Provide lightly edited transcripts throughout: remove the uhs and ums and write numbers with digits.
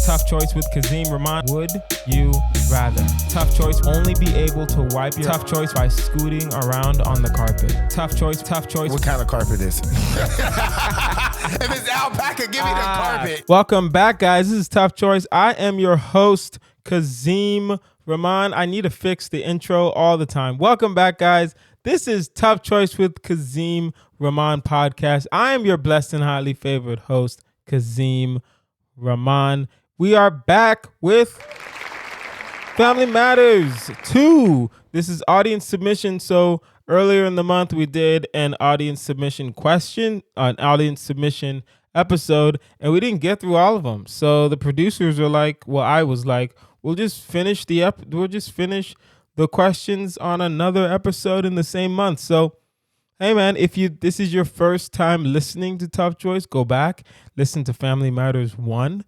Tough choice with Kazeem, Rahman. Would you rather? Tough choice. Only be able to wipe your tough choice by scooting around on the carpet. Tough choice. Tough choice. What kind of carpet is it? If it's alpaca, give me the carpet. Welcome back, guys. This is Tough Choice. I am your host, Kazeem, Rahman. I need to fix the intro all the time. Welcome back, guys. This is Tough Choice with Kazeem, Rahman podcast. I am your blessed and highly favored host, Kazeem, Rahman. We are back with Family Matters 2. This is audience submission. So earlier in the month, we did an audience submission question, an audience submission episode, and we didn't get through all of them. So the producers were like, well, I was like, we'll just finish the questions on another episode in the same month. So, hey man, if this is your first time listening to Tough Choice, go back, listen to Family Matters 1.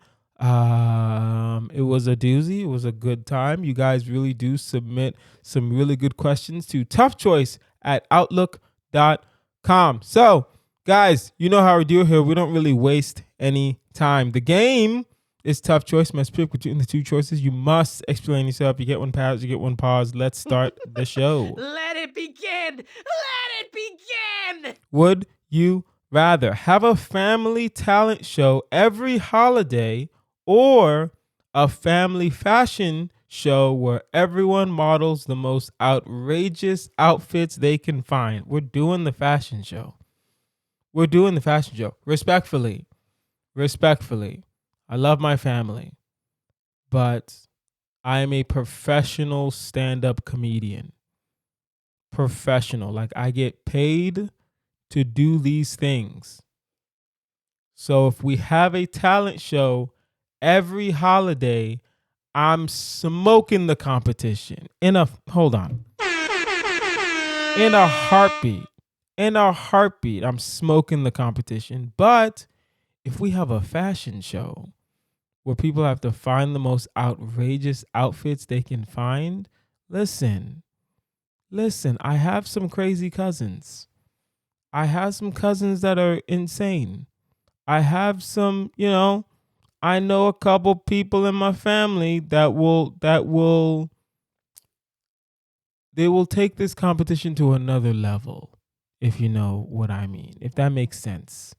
It was a doozy. It was a good time. You guys really do submit some really good questions to toughchoice@outlook.com. So, guys, you know how we do here. We don't really waste any time. The game is Tough Choice. Must pick between the two choices. You must explain yourself. You get one pass, you get one pause. Let's start the show. Let it begin. Let it begin. Would you rather have a family talent show every holiday or a family fashion show where everyone models the most outrageous outfits they can find? We're doing the fashion show. Respectfully. I love my family, but I am a professional stand-up comedian. Professional. Like, I get paid to do these things. So if we have a talent show every holiday, I'm smoking the competition. In a heartbeat, I'm smoking the competition. But if we have a fashion show where people have to find the most outrageous outfits they can find, listen, I have some crazy cousins. I have some cousins that are insane. I have some, I know a couple people in my family they will take this competition to another level, if you know what I mean, if that makes sense,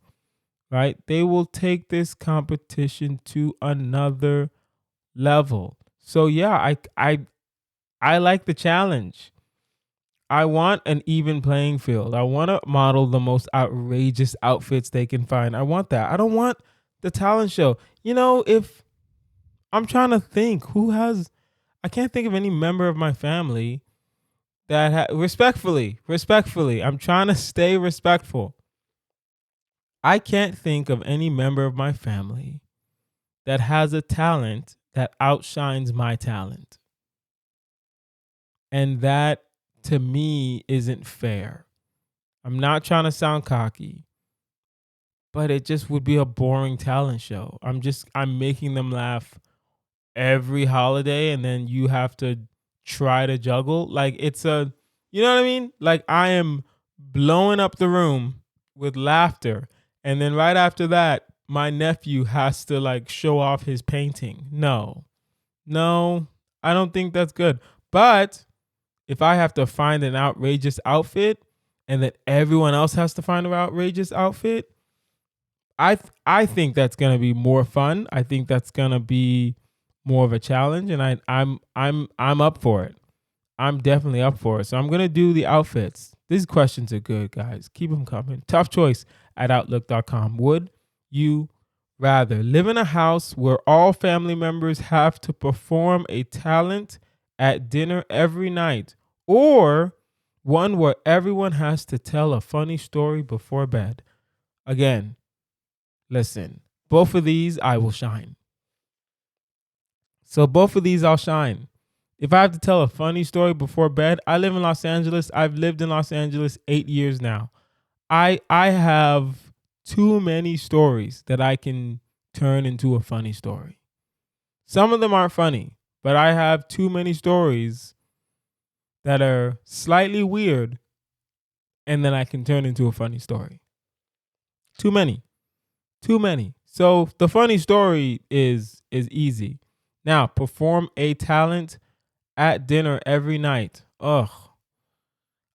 right? They will take this competition to another level. So yeah, I like the challenge. I want an even playing field. I want to model the most outrageous outfits they can find. I want that. I don't want the talent show. If I'm trying to think I can't think of any member of my family that respectfully, I'm trying to stay respectful. I can't think of any member of my family that has a talent that outshines my talent. And that, to me, isn't fair. I'm not trying to sound cocky, but it just would be a boring talent show. I'm making them laugh every holiday, and then you have to try to juggle. Like, you know what I mean? Like, I am blowing up the room with laughter, and then right after that, my nephew has to like show off his painting. No, I don't think that's good. But if I have to find an outrageous outfit and that everyone else has to find an outrageous outfit, I think that's gonna be more fun. I think that's gonna be more of a challenge, and I'm up for it. I'm definitely up for it. So I'm gonna do the outfits. These questions are good, guys. Keep them coming. toughchoice@outlook.com. Would you rather live in a house where all family members have to perform a talent at dinner every night, or one where everyone has to tell a funny story before bed? Again, listen, both of these I will shine. So both of these I'll shine. If I have to tell a funny story before bed, I live in Los Angeles. I've lived in Los Angeles 8 years now. I have too many stories that I can turn into a funny story. Some of them aren't funny, but I have too many stories that are slightly weird, and then I can turn into a funny story. Too many. So the funny story is easy. Now, perform a talent at dinner every night. Ugh.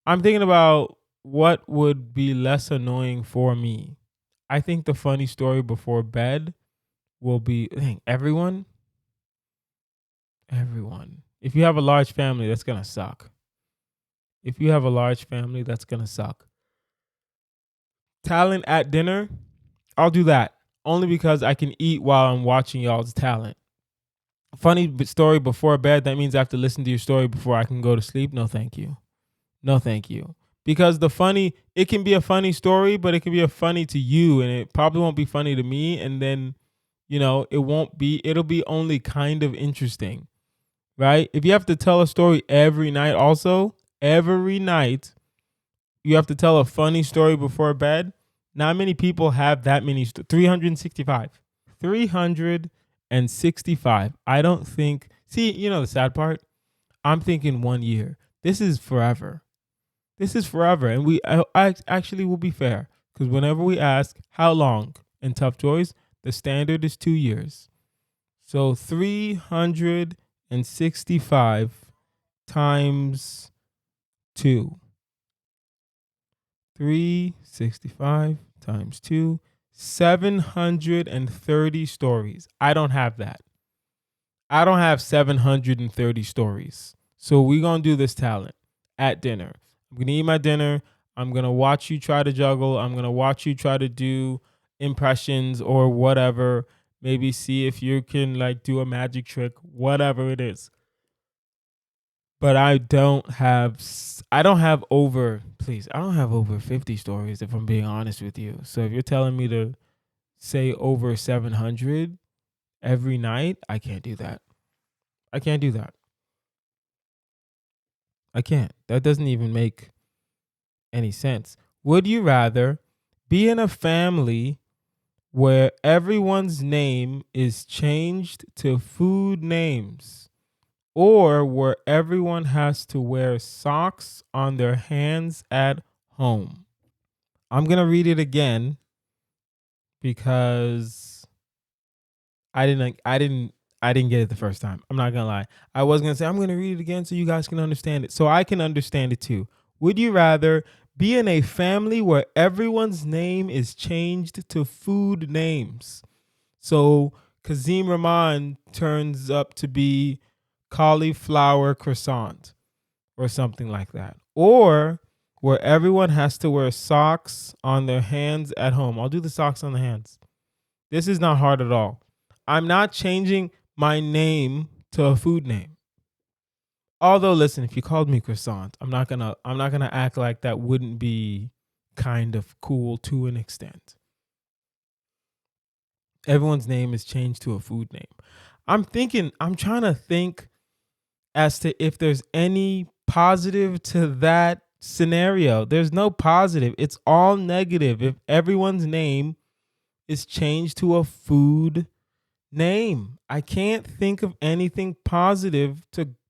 I'm thinking about what would be less annoying for me. I think the funny story before bed will be dang, everyone. Everyone. If you have a large family, that's gonna suck. If you have a large family, that's gonna suck. Talent at dinner, I'll do that. Only because I can eat while I'm watching y'all's talent. Funny story before bed, that means I have to listen to your story before I can go to sleep. No, thank you. No, thank you. Because it can be a funny story, but it can be a funny to you, and it probably won't be funny to me. And then, it'll be only kind of interesting, right? If you have to tell a story every night, every night, you have to tell a funny story before bed. Not many people have that many, 365. 365. I don't think, see, the sad part? I'm thinking 1 year. This is forever. This is forever. And I actually will be fair, because whenever we ask how long in Tough Choice, the standard is 2 years. So 365 times 2. 365 times 2. 730 stories. I don't have that. I don't have 730 stories. So we're going to do this talent at dinner. I'm going to eat my dinner. I'm going to watch you try to juggle. I'm going to watch you try to do impressions or whatever. Maybe see if you can do a magic trick, whatever it is. But I don't have over 50 stories, if I'm being honest with you. So if you're telling me to say over 700 every night, I can't do that. I can't do that. I can't. That doesn't even make any sense. Would you rather be in a family where everyone's name is changed to food names, or where everyone has to wear socks on their hands at home? I'm going to read it again because I didn't get it the first time. I'm not going to lie. I was going to say I'm going to read it again so you guys can understand it, so I can understand it too. Would you rather be in a family where everyone's name is changed to food names? So Kazeem Rahman turns up to be cauliflower croissant or something like that. Or where everyone has to wear socks on their hands at home. I'll do the socks on the hands. This is not hard at all. I'm not changing my name to a food name. Although, listen, if you called me croissant, I'm not gonna act like that wouldn't be kind of cool to an extent. Everyone's name is changed to a food name. I'm trying to think as to if there's any positive to that scenario. There's no positive. It's all negative if everyone's name is changed to a food name. I can't think of anything positive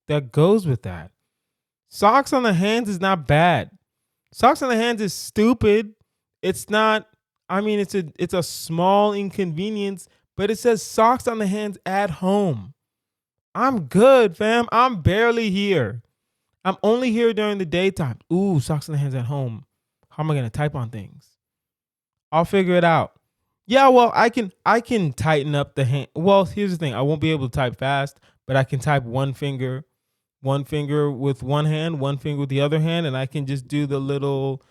that goes with that. Socks on the hands is not bad. Socks on the hands is stupid. It's not, it's a small inconvenience, but it says socks on the hands at home. I'm good, fam. I'm barely here. I'm only here during the daytime. Ooh, socks on the hands at home. How am I going to type on things? I'll figure it out. Yeah, well, I can tighten up the hand. Well, here's the thing. I won't be able to type fast, but I can type one finger with one hand, one finger with the other hand, and I can just do the little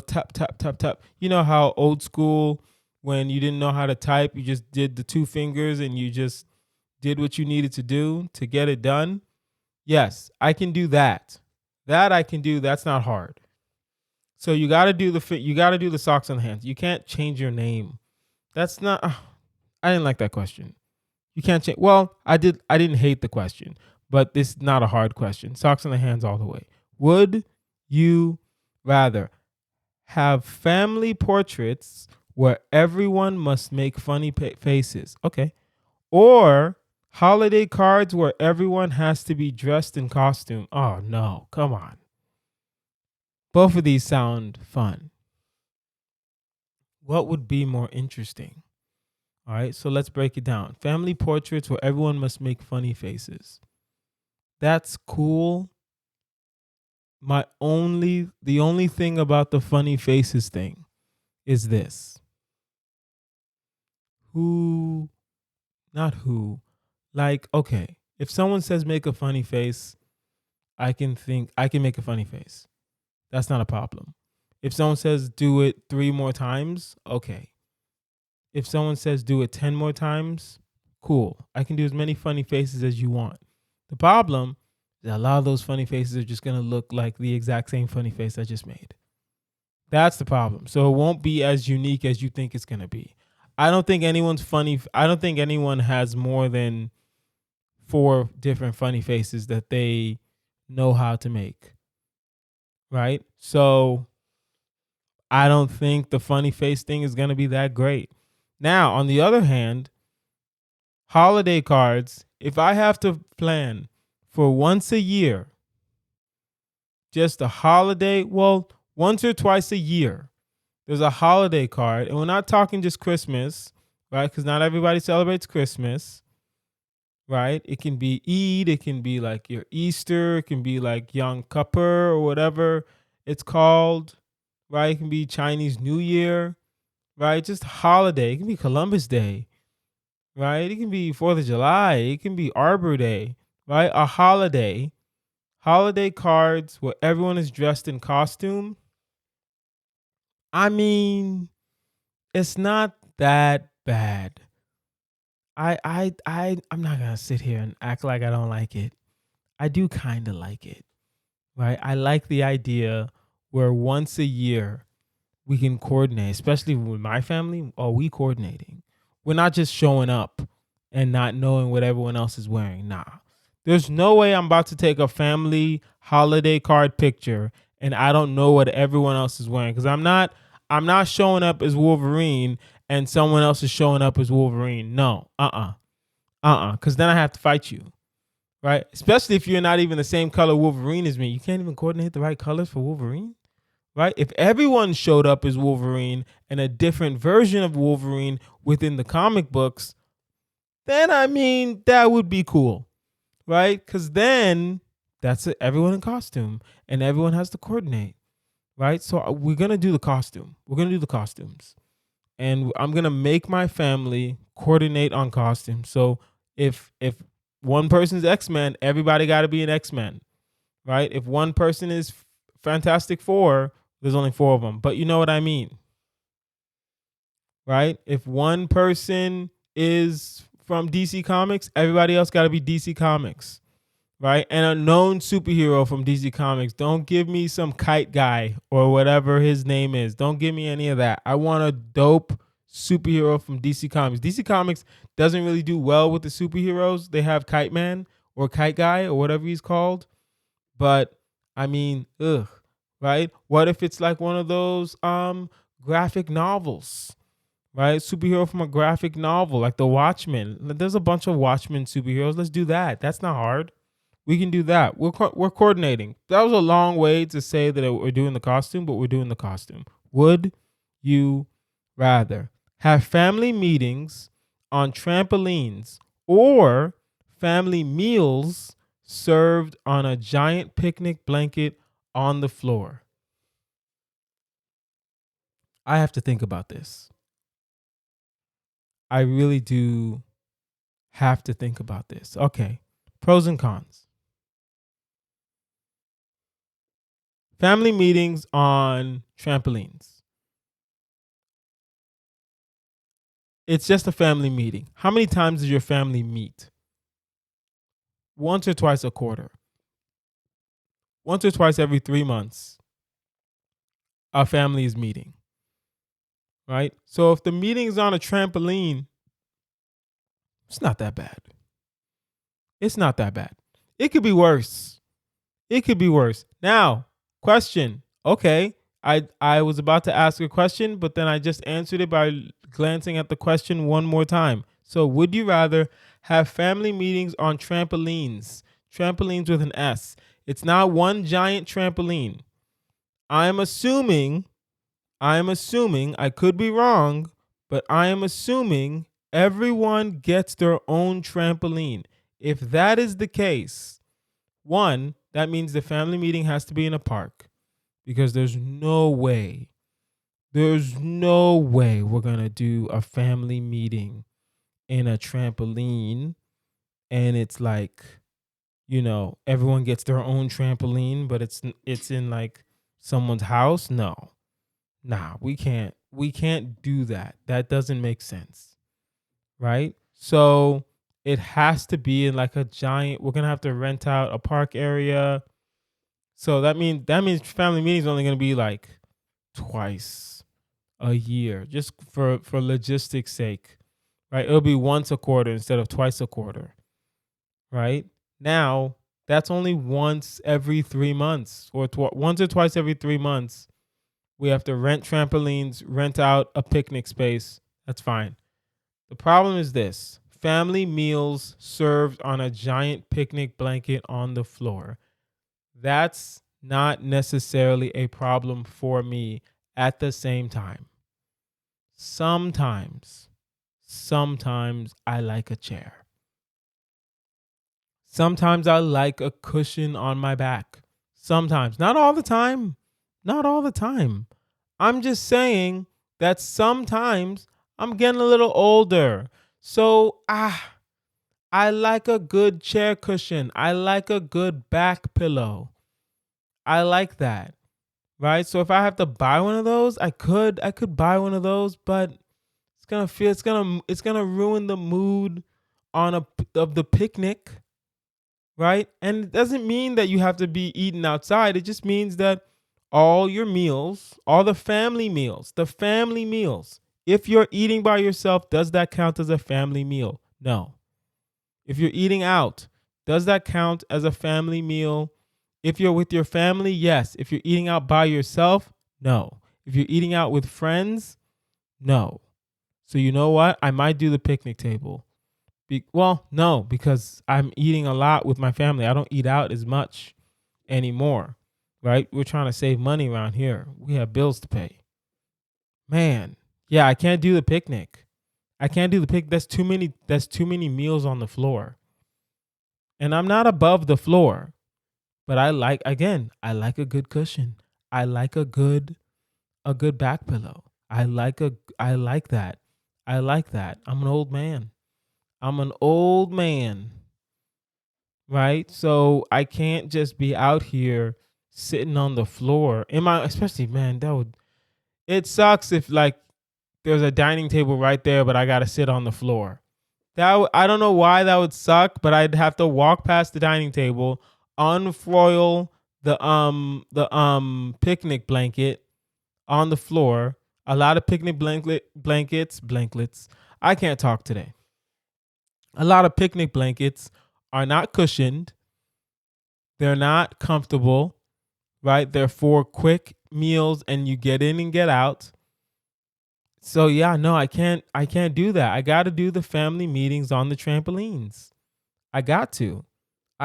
tap, tap, tap, tap. You know how old school, when you didn't know how to type, you just did the two fingers and you just did what you needed to do to get it done? Yes, I can do that. That I can do. That's not hard. So you got to do the socks on the hands. You can't change your name. That's not. I didn't like that question. You can't change. Well, I didn't hate the question, but this is not a hard question. Socks on the hands all the way. Would you rather have family portraits where everyone must make funny faces? Okay. Or holiday cards where everyone has to be dressed in costume? Oh, no. Come on. Both of these sound fun. What would be more interesting? All right, so let's break it down. Family portraits where everyone must make funny faces. That's cool. The only thing about the funny faces thing is this. Who, not who, like, okay, if someone says make a funny face, I can make a funny face. That's not a problem. If someone says do it 3 more times, okay. If someone says do it 10 more times, cool. I can do as many funny faces as you want. The problem is that a lot of those funny faces are just going to look like the exact same funny face I just made. That's the problem. So it won't be as unique as you think it's going to be. I don't think anyone's funny. I don't think anyone has more than 4 different funny faces that they know how to make. Right? So I don't think the funny face thing is going to be that great. Now, on the other hand, holiday cards, if I have to plan for once a year, just a holiday, well, once or twice a year, there's a holiday card. And we're not talking just Christmas, right? Because not everybody celebrates Christmas, right? It can be Eid, it can be like your Easter, it can be like Yom Kippur or whatever it's called, right? It can be Chinese New Year, right? Just holiday. It can be Columbus Day, right? It can be 4th of July. It can be Arbor Day, right? A holiday. Holiday cards where everyone is dressed in costume. I mean, it's not that bad. I'm not gonna sit here and act like I don't like it. I do kind of like it, right? I like the idea where once a year we can coordinate, especially with my family. Are we coordinating? We're not just showing up and not knowing what everyone else is wearing. Nah, there's no way I'm about to take a family holiday card picture and I don't know what everyone else is wearing because I'm not showing up as Wolverine and someone else is showing up as Wolverine. No, because then I have to fight you, right? Especially if you're not even the same color Wolverine as me. You can't even coordinate the right colors for Wolverine, right? If everyone showed up as Wolverine and a different version of Wolverine within the comic books, then I mean, that would be cool, right? Because then that's it, everyone in costume and everyone has to coordinate, right? So we're going to do the costume. We're going to do the costumes. And I'm going to make my family coordinate on costumes. So if one person's X-Men, everybody got to be an X-Men, right? If one person is Fantastic Four, there's only 4 of them. But you know what I mean, right? If one person is from DC Comics, everybody else got to be DC Comics, right? And a known superhero from DC Comics. Don't give me some kite guy or whatever his name is. Don't give me any of that. I want a dope superhero from DC Comics. DC Comics doesn't really do well with the superheroes. They have Kite Man or Kite Guy or whatever he's called. But I mean, right? What if it's like one of those graphic novels, right? Superhero from a graphic novel, like The Watchmen. There's a bunch of Watchmen superheroes. Let's do that. That's not hard. We can do that. We're coordinating. That was a long way to say that we're doing the costume, but we're doing the costume. Would you rather have family meetings on trampolines or family meals served on a giant picnic blanket on the floor? I have to think about this. I really do have to think about this. Okay. Pros and cons. Family meetings on trampolines. It's just a family meeting. How many times does your family meet? Once or twice a quarter. Once or twice every 3 months, our family is meeting, right? So if the meeting is on a trampoline, it's not that bad. It's not that bad. It could be worse. It could be worse. Now, question. Okay, I was about to ask a question, but then I just answered it by glancing at the question one more time. So would you rather have family meetings on trampolines? Trampolines with an S. It's not one giant trampoline. I'm assuming, I could be wrong, but I am assuming Everyone gets their own trampoline. If that is the case, one, that means the family meeting has to be in a park because there's no way we're going to do a family meeting in a trampoline and it's like, everyone gets their own trampoline, but it's in like someone's house. No. Nah, we can't do that. That doesn't make sense. Right? So it has to be in like a giant, we're going to have to rent out a park area. So that means family meetings only going to be like twice a year, just for logistics sake, right? It'll be once a quarter instead of twice a quarter, right? Now that's only once every 3 months, or once or twice every 3 months. We have to rent trampolines, rent out a picnic space. That's fine. The problem is this: family meals served on a giant picnic blanket on the floor. That's not necessarily a problem for me. At the same time, sometimes I like a chair. Sometimes I like a cushion on my back. Sometimes, not all the time. Not all the time. I'm just saying that sometimes I'm getting a little older. So, I like a good chair cushion. I like a good back pillow. I like that. Right? So if I have to buy one of those, I could buy one of those, but it's gonna ruin the mood of the picnic, right? And it doesn't mean that you have to be eating outside. It just means that all your meals, all the family meals, if you're eating by yourself, does that count as a family meal? No. If you're eating out, does that count as a family meal? If you're with your family, yes. If you're eating out by yourself, no. If you're eating out with friends, no. So you know what? I might do the picnic table. No, because I'm eating a lot with my family. I don't eat out as much anymore, right? We're trying to save money around here. We have bills to pay. Man, yeah, I can't do the picnic. I can't do the pic. That's too many meals on the floor. And I'm not above the floor, but I like a good cushion. I like a good back pillow. I like that. I like that. I'm an old man. Right? So I can't just be out here sitting on the floor. Especially, man, it sucks if like there's a dining table right there, but I got to sit on the floor. I don't know why that would suck, but I'd have to walk past the dining table, unfoil the picnic blanket on the floor. A lot of picnic blankets. I can't talk today. A lot of picnic blankets are not cushioned. They're not comfortable, right? They're for quick meals and you get in and get out. So yeah, no, I can't do that. I got to do the family meetings on the trampolines. I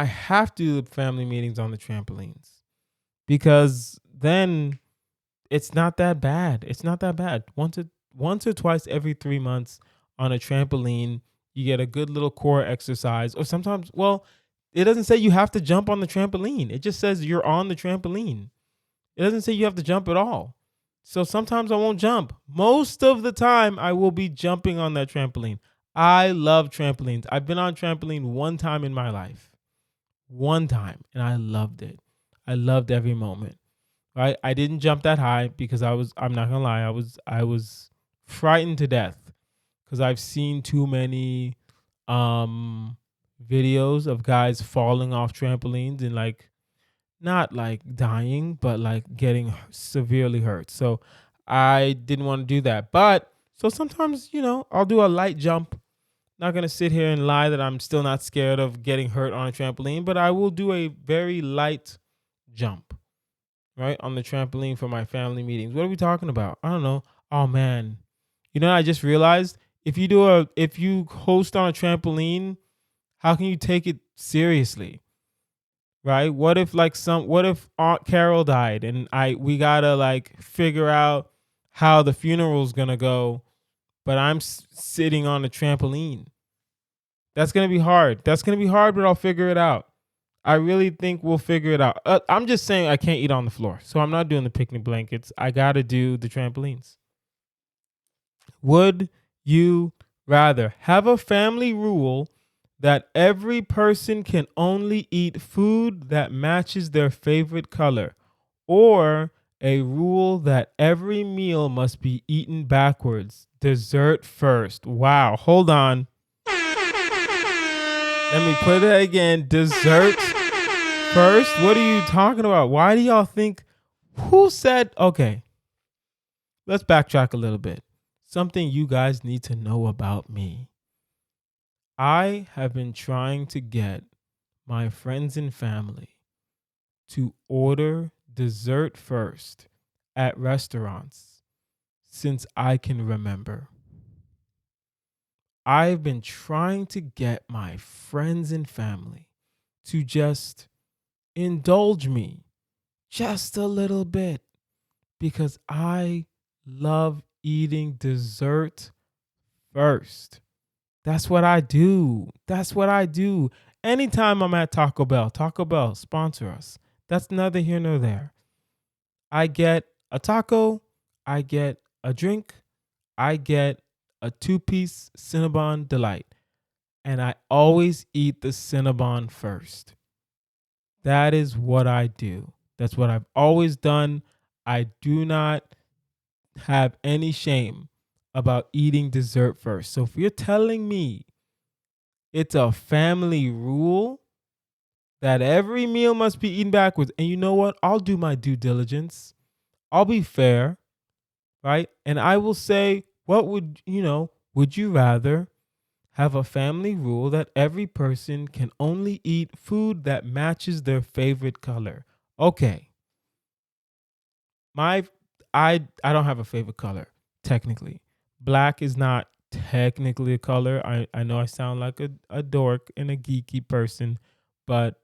have to do the family meetings on the trampolines because then it's not that bad. Once or twice every 3 months on a trampoline, you get a good little core exercise. Or sometimes, it doesn't say you have to jump on the trampoline. It just says you're on the trampoline. It doesn't say you have to jump at all. So sometimes I won't jump. Most of the time, I will be jumping on that trampoline. I love trampolines. I've been on trampoline one time in my life. One time. And I loved it. I loved every moment. Right? I didn't jump that high because I'm not gonna lie, I was frightened to death because I've seen too many videos of guys falling off trampolines and like not like dying, but like getting severely hurt. So I didn't want to do that. But so sometimes, I'll do a light jump. Not gonna sit here and lie that I'm still not scared of getting hurt on a trampoline, but I will do a very light jump. Right, on the trampoline for my family meetings. What are we talking about? I don't know. Oh man, I just realized if you host on a trampoline, how can you take it seriously? Right? What if Aunt Carol died and we gotta like figure out how the funeral's gonna go, but I'm sitting on a trampoline. That's going to be hard. That's going to be hard, but I'll figure it out. I really think we'll figure it out. I'm just saying I can't eat on the floor. So I'm not doing the picnic blankets. I got to do the trampolines. Would you rather have a family rule that every person can only eat food that matches their favorite color, or a rule that every meal must be eaten backwards, dessert first? Wow, hold on. Let me put it again. Dessert first? What are you talking about? Why do y'all think? Who said? Okay, let's backtrack a little bit. Something you guys need to know about me. I have been trying to get my friends and family to order dessert first at restaurants since I can remember. I've been trying to get my friends and family to just indulge me just a little bit because I love eating dessert first. That's what I do. That's what I do. Anytime I'm at Taco Bell, sponsor us. That's neither here nor there. I get a taco, I get a drink, I get a 2-piece Cinnabon Delight. And I always eat the Cinnabon first. That is what I do. That's what I've always done. I do not have any shame about eating dessert first. So if you're telling me it's a family rule that every meal must be eaten backwards, and you know what? I'll do my due diligence. I'll be fair, right? And I will say, would you rather have a family rule that every person can only eat food that matches their favorite color? Okay. I don't have a favorite color, technically. Black is not technically a color. I know I sound like a dork and a geeky person, but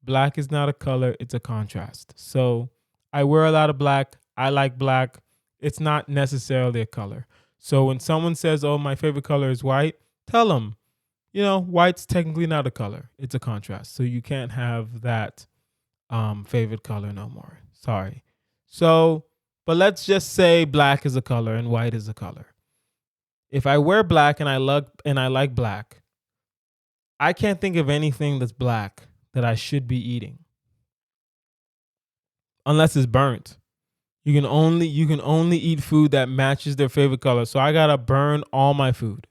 black is not a color, it's a contrast. So I wear a lot of black. I like black. It's not necessarily a color. So when someone says, oh, my favorite color is white, tell them, white's technically not a color. It's a contrast. So you can't have that favorite color no more. Sorry. So, but let's just say black is a color and white is a color. If I wear black and I like black, I can't think of anything that's black that I should be eating. Unless it's burnt. You can only eat food that matches their favorite color. So I gotta burn all my food.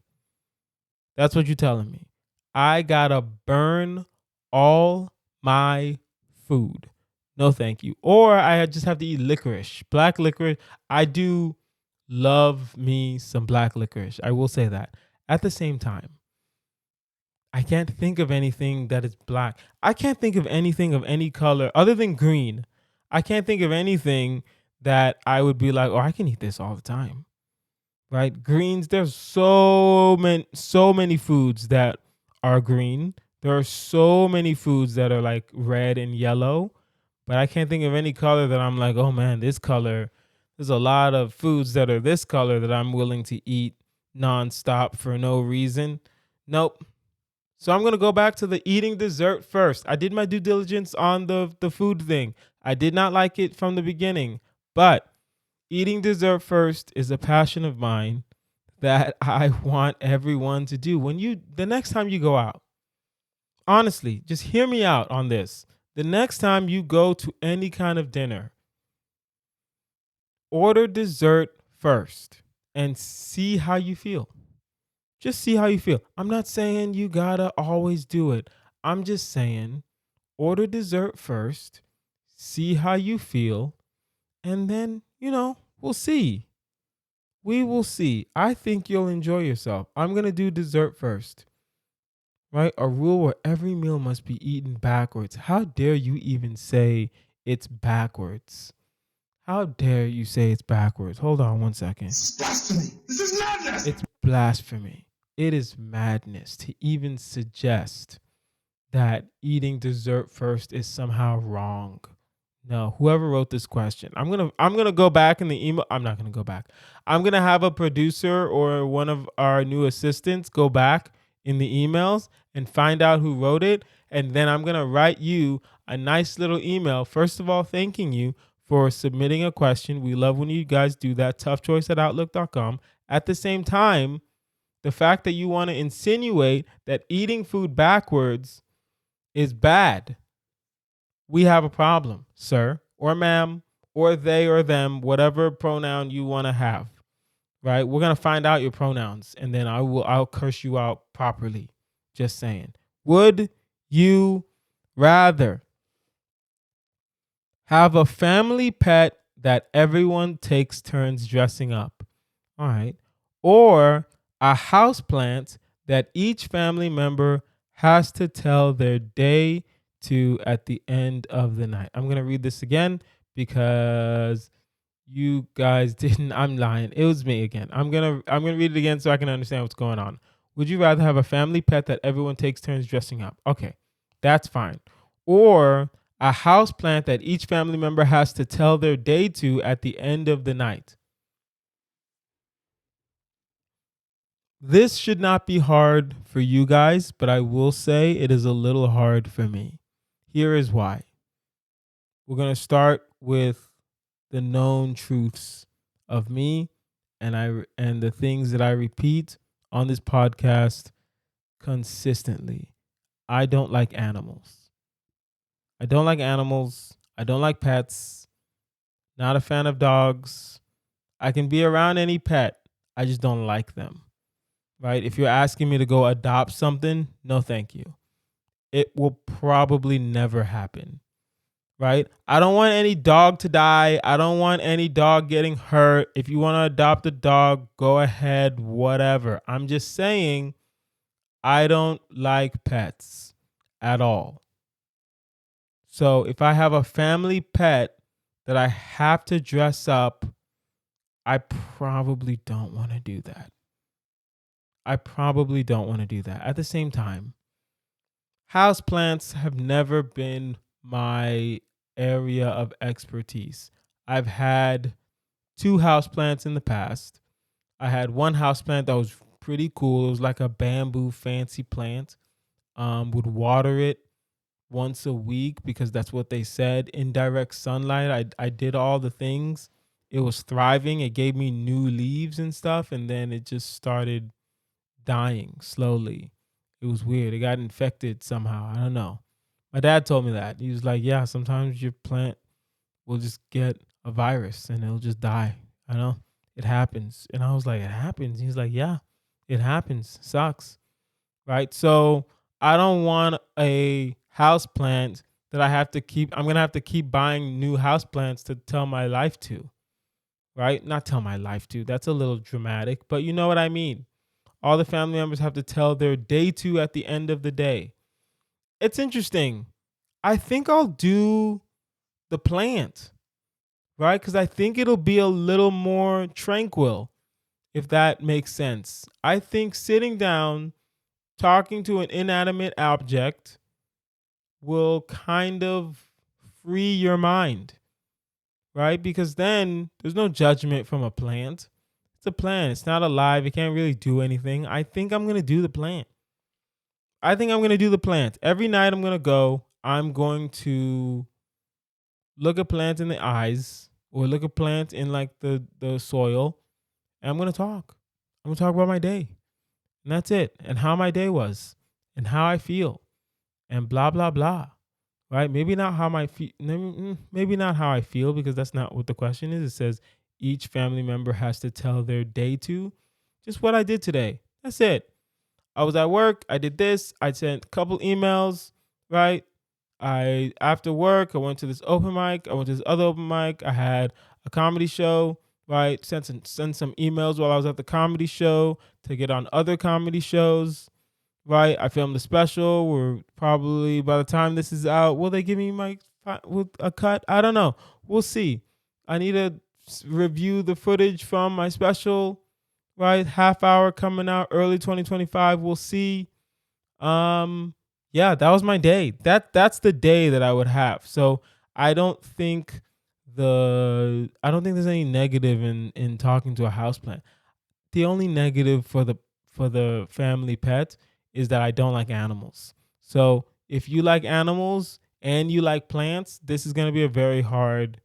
That's what you're telling me. I gotta burn all my food. No, thank you. Or I just have to eat licorice. Black licorice. I do love me some black licorice. I will say that. At the same time, I can't think of anything that is black. I can't think of anything of any color other than green. I can't think of anything that I would be like, oh, I can eat this all the time. Right? Greens, there's so many foods that are green. There are so many foods that are like red and yellow, but I can't think of any color that I'm like, oh man, this color. There's a lot of foods that are this color that I'm willing to eat nonstop for no reason. Nope. So I'm going to go back to the eating dessert first. I did my due diligence on the food thing. I did not like it from the beginning, but eating dessert first is a passion of mine that I want everyone to do. The next time you go out, honestly, just hear me out on this. The next time you go to any kind of dinner, order dessert first and see how you feel. Just see how you feel. I'm not saying you gotta always do it. I'm just saying order dessert first, see how you feel, and then, we'll see. We will see. I think you'll enjoy yourself. I'm going to do dessert first. Right? A rule where every meal must be eaten backwards. How dare you even say it's backwards? How dare you say it's backwards? Hold on one second. This is blasphemy. This is madness. It's blasphemy. It is madness to even suggest that eating dessert first is somehow wrong. No, whoever wrote this question. I'm gonna go back in the email. I'm not gonna go back. I'm gonna have a producer or one of our new assistants go back in the emails and find out who wrote it. And then I'm gonna write you a nice little email. First of all, thanking you for submitting a question. We love when you guys do that. Toughchoice@outlook.com. At the same time, the fact that you want to insinuate that eating food backwards is bad, we have a problem, sir or ma'am, or they or them, whatever pronoun you want to have, right? We're going to find out your pronouns and then I'll curse you out properly. Just saying. Would you rather have a family pet that everyone takes turns dressing up? All right. Or a house plant that each family member has to tell their day to at the end of the night. I'm going to read this again because you guys didn't. I'm lying. It was me again. I'm going to read it again so I can understand what's going on. Would you rather have a family pet that everyone takes turns dressing up? Okay. That's fine. Or a house plant that each family member has to tell their day to at the end of the night. This should not be hard for you guys, but I will say it is a little hard for me. Here is why. We're going to start with the known truths of me and the things that I repeat on this podcast consistently. I don't like animals. I don't like animals. I don't like pets. Not a fan of dogs. I can be around any pet. I just don't like them. Right? If you're asking me to go adopt something, no thank you. It will probably never happen. Right? I don't want any dog to die. I don't want any dog getting hurt. If you want to adopt a dog, go ahead, whatever. I'm just saying I don't like pets at all. So if I have a family pet that I have to dress up, I probably don't want to do that. At the same time, houseplants have never been my area of expertise. I've had 2 houseplants in the past. I had one houseplant that was pretty cool. It was like a bamboo fancy plant. Would water it once a week because that's what they said. In direct sunlight, I did all the things. It was thriving. It gave me new leaves and stuff, and then it just started dying slowly. It was weird. It got infected somehow. I don't know. My dad told me that. He was like, yeah, sometimes your plant will just get a virus and it'll just die. I know. It happens. And I was like, it happens? He's like, yeah, it happens. Sucks. Right? So I don't want a house plant that I'm going to have to keep buying new house plants to tell my life to. Right? Not tell my life to. That's a little dramatic, but you know what I mean. All the family members have to tell their day to at the end of the day. It's interesting. I think I'll do the plant, right? Because I think it'll be a little more tranquil, if that makes sense. I think sitting down, talking to an inanimate object will kind of free your mind, right? Because then there's no judgment from a plant. It's a plant. It's not alive. It can't really do anything. I think I'm going to do the plant. Every night I'm going to go. I'm going to look a plant in the eyes or look a plant in like the soil. And I'm going to talk. I'm going to talk about my day. And that's it. And how my day was. And how I feel. And blah, blah, blah. Right? Maybe not how I feel because that's not what the question is. It says each family member has to tell their day to. Just what I did today. That's it. I was at work. I did this. I sent a couple emails, right? After work, I went to this open mic. I went to this other open mic. I had a comedy show, right? Sent some emails while I was at the comedy show to get on other comedy shows, right? I filmed a special. We're probably, by the time this is out, will they give me with a cut? I don't know. We'll see. I need to review the footage from my special, right? Half hour coming out early 2025. We'll see. Yeah, that was my day. That's the day that I would have. So I don't think there's any negative in talking to a houseplant. The only negative for the family pet is that I don't like animals. So if you like animals and you like plants, this is going to be a very hard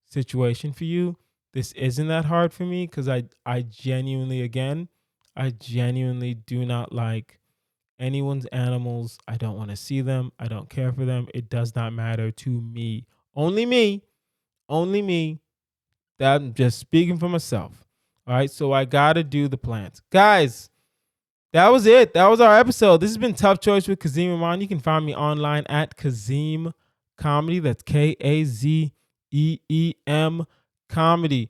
situation for you. This isn't that hard for me because I genuinely do not like anyone's animals. I don't want to see them. I don't care for them. It does not matter to me. Only me. Only me. That I'm just speaking for myself. All right. So I got to do the plants. Guys, that was it. That was our episode. This has been Tough Choice with Kazeem Rahman. You can find me online at Kazeem Comedy. That's KAZEEM Comedy.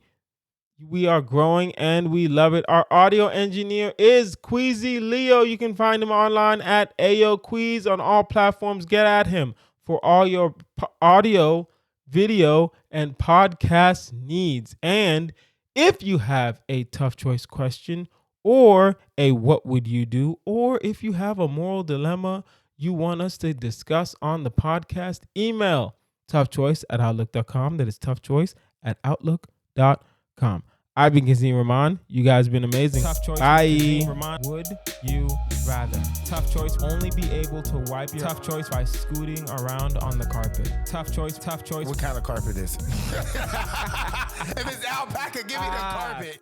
We are growing and we love it. Our audio engineer is QueezyLeo. You can find him online at AyoQueez on all platforms. Get at him for all your audio, video, and podcast needs. And if you have a tough choice question or a what would you do, or if you have a moral dilemma you want us to discuss on the podcast, email toughchoice@outlook.com. That is toughchoice@outlook.com. I've been Kazeem Rahman. You guys have been amazing. Tough choice. Bye. Rahman. Would you rather? Tough choice. Only be able to wipe your tough choice by scooting around on the carpet. Tough choice. Tough choice. What kind of carpet is it? If it's alpaca, give me the carpet.